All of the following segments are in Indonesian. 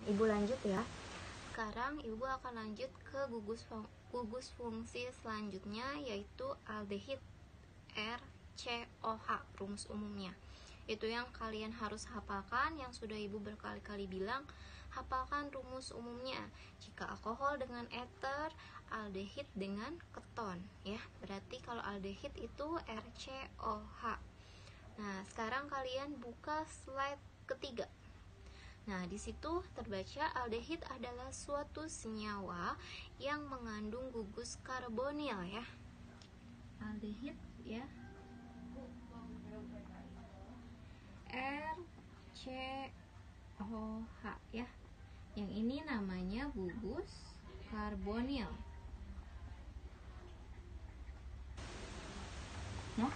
Ibu lanjut ya. Sekarang Ibu akan lanjut ke gugus fungsi selanjutnya, yaitu aldehid RCOH, rumus umumnya. Itu yang kalian harus hafalkan, yang sudah Ibu berkali-kali bilang, hafalkan rumus umumnya. Jika alkohol dengan eter, aldehid dengan keton ya. Berarti kalau aldehid itu RCOH. Nah, sekarang kalian buka slide ketiga. Nah, di situ terbaca aldehid adalah suatu senyawa yang mengandung gugus karbonil ya. Aldehid ya. RCOH ya. Yang ini namanya gugus karbonil. Ya.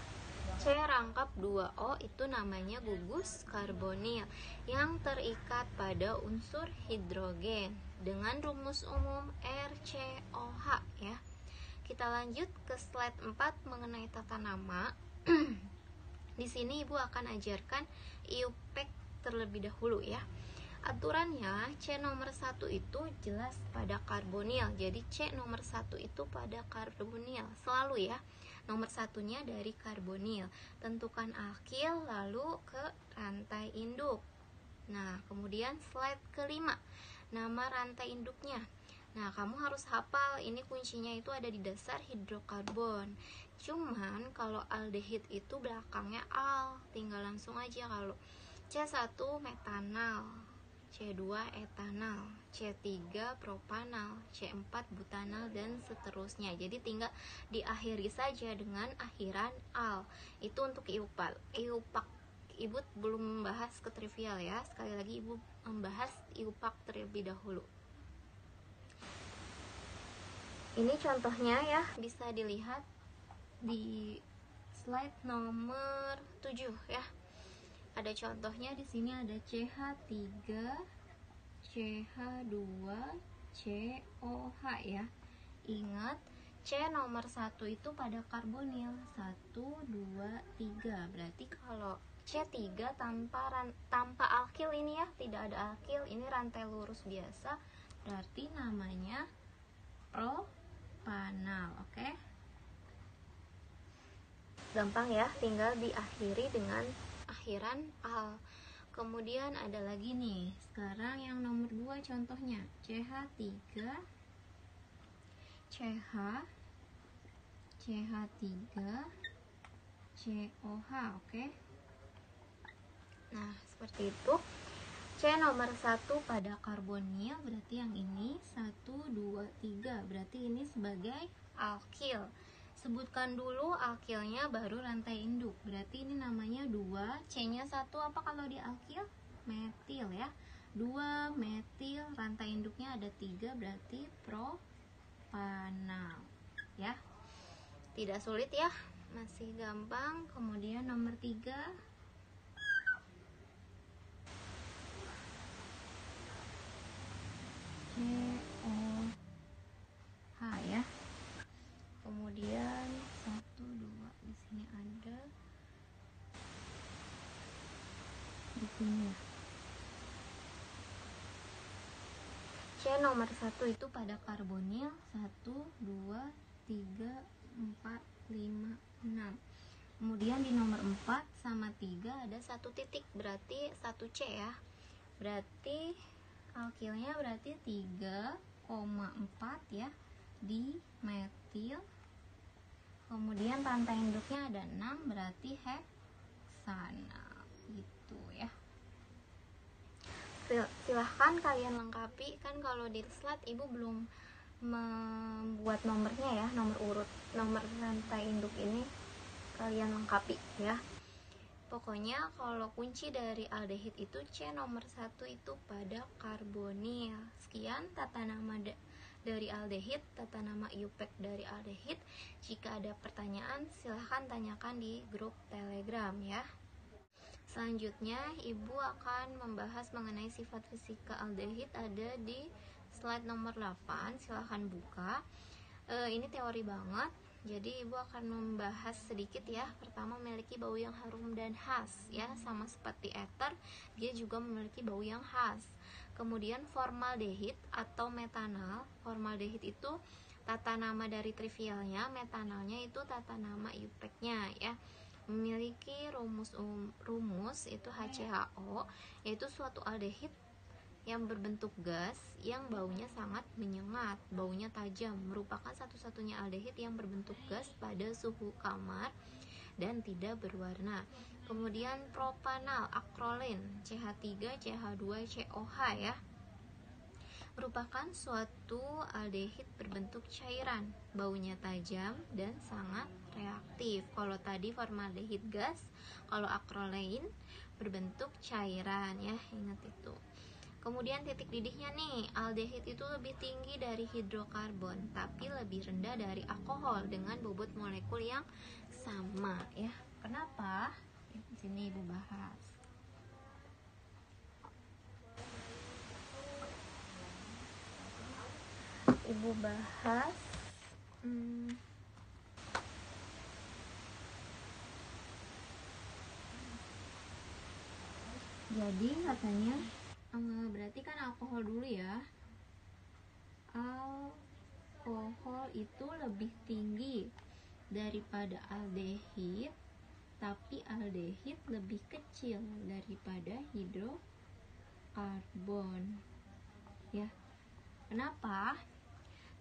C rangkap 2O itu namanya gugus karbonil yang terikat pada unsur hidrogen dengan rumus umum RCOH ya. Kita lanjut ke slide 4 mengenai tata nama. Di sini Ibu akan ajarkan IUPAC terlebih dahulu ya. Aturannya C nomor 1 itu jelas pada karbonil. Jadi C nomor 1 itu pada karbonil selalu ya. Nomor satunya dari karbonil. Tentukan alkil lalu ke rantai induk. Nah, kemudian slide kelima, nama rantai induknya. Nah, kamu harus hafal, ini kuncinya itu ada di dasar hidrokarbon. Cuman kalau aldehid itu belakangnya al, tinggal langsung aja. Kalau C1 metanal, C2 etanal, C3 propanal, C4 butanal, dan seterusnya. Jadi tinggal diakhiri saja dengan akhiran al. Itu untuk IUPAC. Ibu belum membahas ke trivial ya. Sekali lagi Ibu membahas IUPAC terlebih dahulu. Ini contohnya ya, bisa dilihat di slide nomor 7 ya. Ada contohnya di sini, ada CH3, CH2, COH ya. Ingat, C nomor 1 itu pada karbonil 1, 2, 3. Berarti kalau C3 tanpa alkil ini ya, tidak ada alkil, ini rantai lurus biasa, berarti namanya propanal. Oke? Gampang ya, tinggal diakhiri dengan akhiran al. Kemudian ada lagi nih, sekarang yang nomor 2 contohnya, CH3, CH, CH3, COH. Oke? Nah, seperti itu. C nomor 1 pada karbonil, berarti yang ini 1, 2, 3. Berarti ini sebagai alkil. Sebutkan dulu alkilnya baru rantai induk. Berarti ini namanya 2, C-nya 1 apa kalau di alkil? Metil ya. 2 metil, rantai induknya ada 3, berarti propanal ya. Tidak sulit ya, masih gampang. Kemudian nomor 3, COH ya. Kemudian 1, 2 di sini ada, di sini ya. C nomor 1 itu pada karbonil 1, 2, 3, 4, 5, 6. Kemudian di nomor 4 sama 3 ada 1 titik, berarti 1 C ya. Berarti alkilnya berarti 3,4 ya di metil. Kemudian rantai induknya ada 6, berarti heksana gitu ya. Silahkan kalian lengkapi, kan kalau di slide Ibu belum membuat nomornya ya, nomor urut, nomor rantai induk ini kalian lengkapi ya. Pokoknya kalau kunci dari aldehid itu C nomor 1 itu pada karbonil. Sekian tata nama dari aldehid, tata nama IUPAC dari aldehid. Jika ada pertanyaan silahkan tanyakan di grup Telegram ya. Selanjutnya Ibu akan membahas mengenai sifat fisika aldehid, ada di slide nomor 8. Silahkan buka. Ini teori banget. Jadi ibu akan membahas sedikit ya. Pertama, memiliki bau yang harum dan khas ya, sama seperti ether, dia juga memiliki bau yang khas. Kemudian formaldehid atau metanal. Formaldehid itu tata nama dari trivialnya, metanalnya itu tata nama IUPAC-nya ya. Memiliki rumus itu HCHO, yaitu suatu aldehid yang berbentuk gas yang baunya sangat menyengat, baunya tajam, merupakan satu-satunya aldehid yang berbentuk gas pada suhu kamar dan tidak berwarna. Kemudian propanal akrolin CH3 CH2 COH ya, merupakan suatu aldehid berbentuk cairan, baunya tajam dan sangat reaktif. Kalau tadi formaldehid gas, kalau akrolein berbentuk cairan ya, ingat itu. Kemudian titik didihnya nih, aldehid itu lebih tinggi dari hidrokarbon tapi lebih rendah dari alkohol dengan bobot molekul yang sama ya. Kenapa? Di sini ibu bahas. Jadi katanya berarti kan alkohol dulu ya. Alkohol itu lebih tinggi daripada aldehid, tapi aldehid lebih kecil daripada hidrokarbon ya. Kenapa?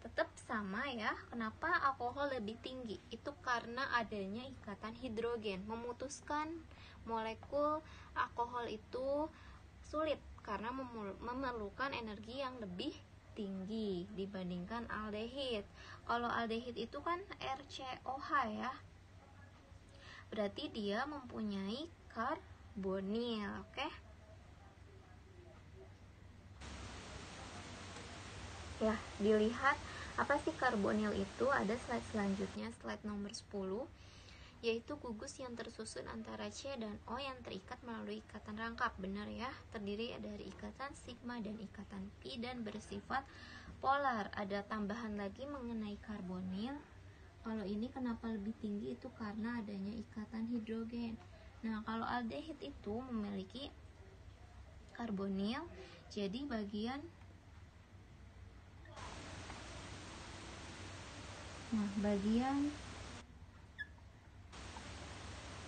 Tetap sama ya. Kenapa alkohol lebih tinggi? Itu karena adanya ikatan hidrogen. Memutuskan molekul alkohol itu sulit karena memerlukan energi yang lebih tinggi dibandingkan aldehid. Kalau aldehid itu kan RCOH ya, berarti dia mempunyai karbonil. Oke? Ya, dilihat apa sih karbonil itu. Ada slide selanjutnya, slide nomor 10, yaitu gugus yang tersusun antara C dan O yang terikat melalui ikatan rangkap. Benar ya, terdiri dari ikatan sigma dan ikatan pi dan bersifat polar. Ada tambahan lagi mengenai karbonil. Kalau ini kenapa lebih tinggi, itu karena adanya ikatan hidrogen. Nah, kalau aldehid itu memiliki karbonil, jadi bagian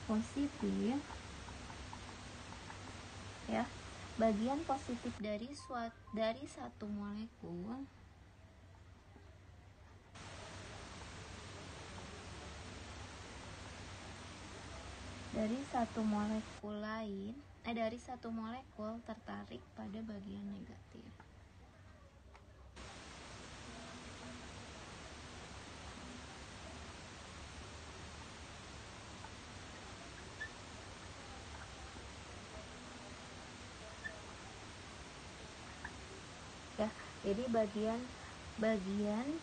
positif ya, bagian positif dari satu molekul dari satu molekul tertarik pada bagian negatif. Ya, jadi bagian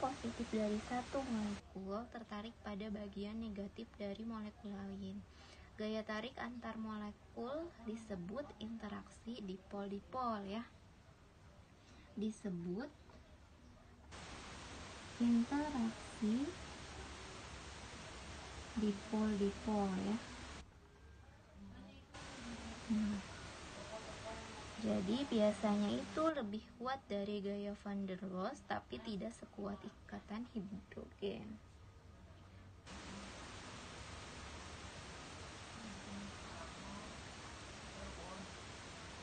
positif dari satu molekul tertarik pada bagian negatif dari molekul lain. Gaya tarik antar molekul disebut interaksi dipol-dipol ya. Disebut interaksi dipol-dipol ya. Jadi biasanya itu lebih kuat dari gaya van der Waals tapi tidak sekuat ikatan hidrogen.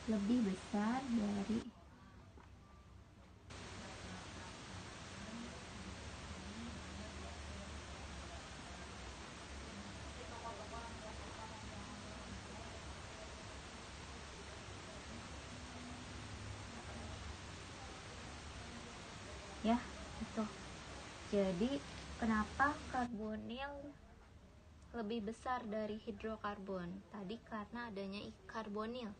Lebih besar dari ya, itu. Jadi kenapa karbonil lebih besar dari hidrokarbon? Tadi karena adanya karbonil.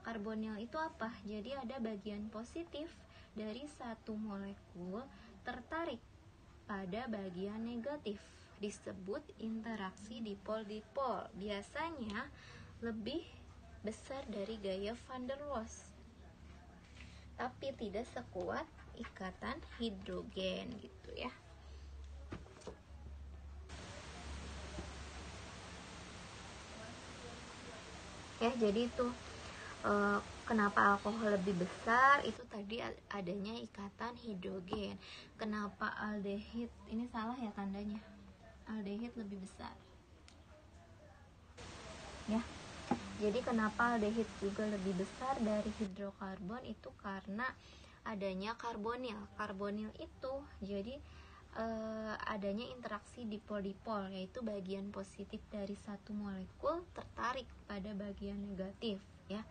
Karbonil itu apa? Jadi ada bagian positif dari satu molekul tertarik pada bagian negatif, disebut interaksi dipol-dipol. Biasanya lebih besar dari gaya van der Waals, tapi tidak sekuat ikatan hidrogen gitu ya. ya. Jadi itu kenapa alkohol lebih besar, itu tadi adanya ikatan hidrogen. Kenapa aldehid, ini salah ya tandanya, aldehid lebih besar ya. Jadi kenapa aldehid juga lebih besar dari hidrokarbon, itu karena adanya karbonil. Karbonil itu jadi adanya interaksi dipol-dipol, yaitu bagian positif dari satu molekul tertarik pada bagian negatif ya.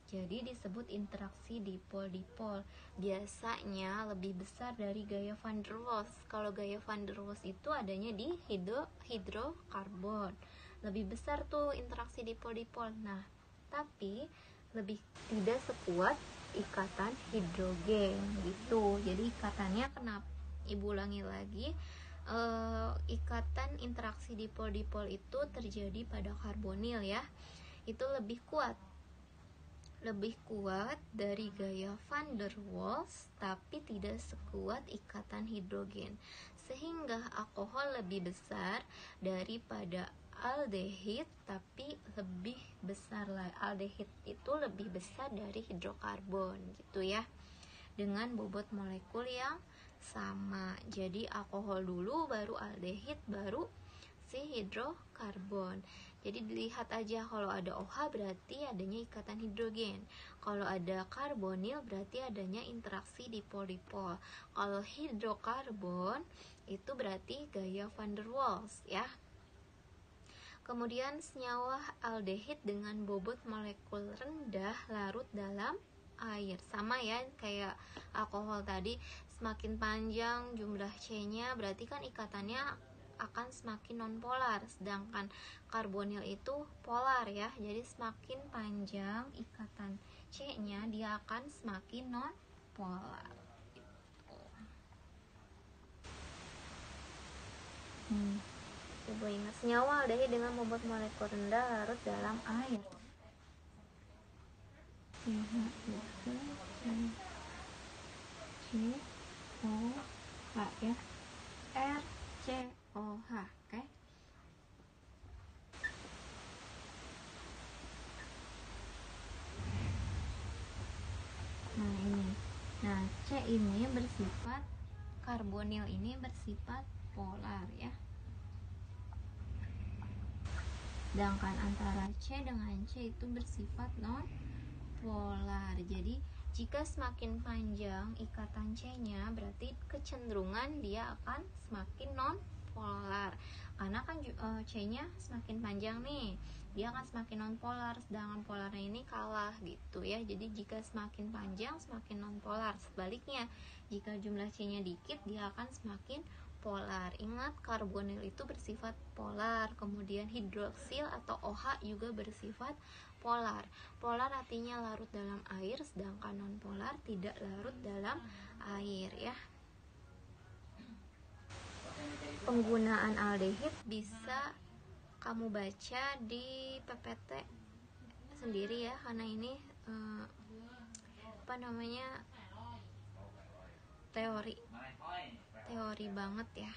Jadi disebut interaksi dipol-dipol. Biasanya lebih besar dari gaya van der Waals. Kalau gaya van der Waals itu adanya di hidrokarbon. Lebih besar tuh interaksi dipol-dipol. Nah, tapi lebih tidak sekuat ikatan hidrogen gitu. Jadi ikatannya kenapa? Ibu ulangi lagi, ikatan interaksi dipol-dipol itu terjadi pada karbonil ya. Itu lebih kuat dari gaya van der Waals, tapi tidak sekuat ikatan hidrogen, sehingga alkohol lebih besar daripada aldehid, tapi lebih besar lah. Aldehid itu lebih besar dari hidrokarbon gitu ya, dengan bobot molekul yang sama. Jadi alkohol dulu, baru aldehid, baru si hidrokarbon. Jadi dilihat aja, kalau ada OH berarti adanya ikatan hidrogen, kalau ada karbonil berarti adanya interaksi dipol-dipol. Kalau hidrokarbon itu berarti gaya van der Waals ya. Kemudian senyawa aldehid dengan bobot molekul rendah larut dalam air. Sama ya kayak alkohol tadi, semakin panjang jumlah C-nya berarti kan ikatannya akan semakin nonpolar, sedangkan karbonil itu polar ya. Jadi semakin panjang ikatan C-nya, dia akan semakin nonpolar. Coba ingat, senyawa aldehid dengan bobot molekul rendah larut dalam air. COH ya, RCOH, oke. Nah ini, nah C ini bersifat, karbonil ini bersifat polar ya. Sedangkan antara C dengan C itu bersifat non polar. Jadi jika semakin panjang ikatan C-nya, berarti kecenderungan dia akan semakin non polar. Karena kan C-nya semakin panjang nih, dia akan semakin non polar, sedangkan polarnya ini kalah gitu ya. Jadi jika semakin panjang semakin non polar. Sebaliknya, jika jumlah C-nya dikit, dia akan semakin polar. Ingat, karbonil itu bersifat polar, kemudian hidroksil atau OH juga bersifat polar. Polar artinya larut dalam air, sedangkan non polar tidak larut dalam air ya. Penggunaan aldehid bisa kamu baca di PPT sendiri ya, karena ini teori banget ya.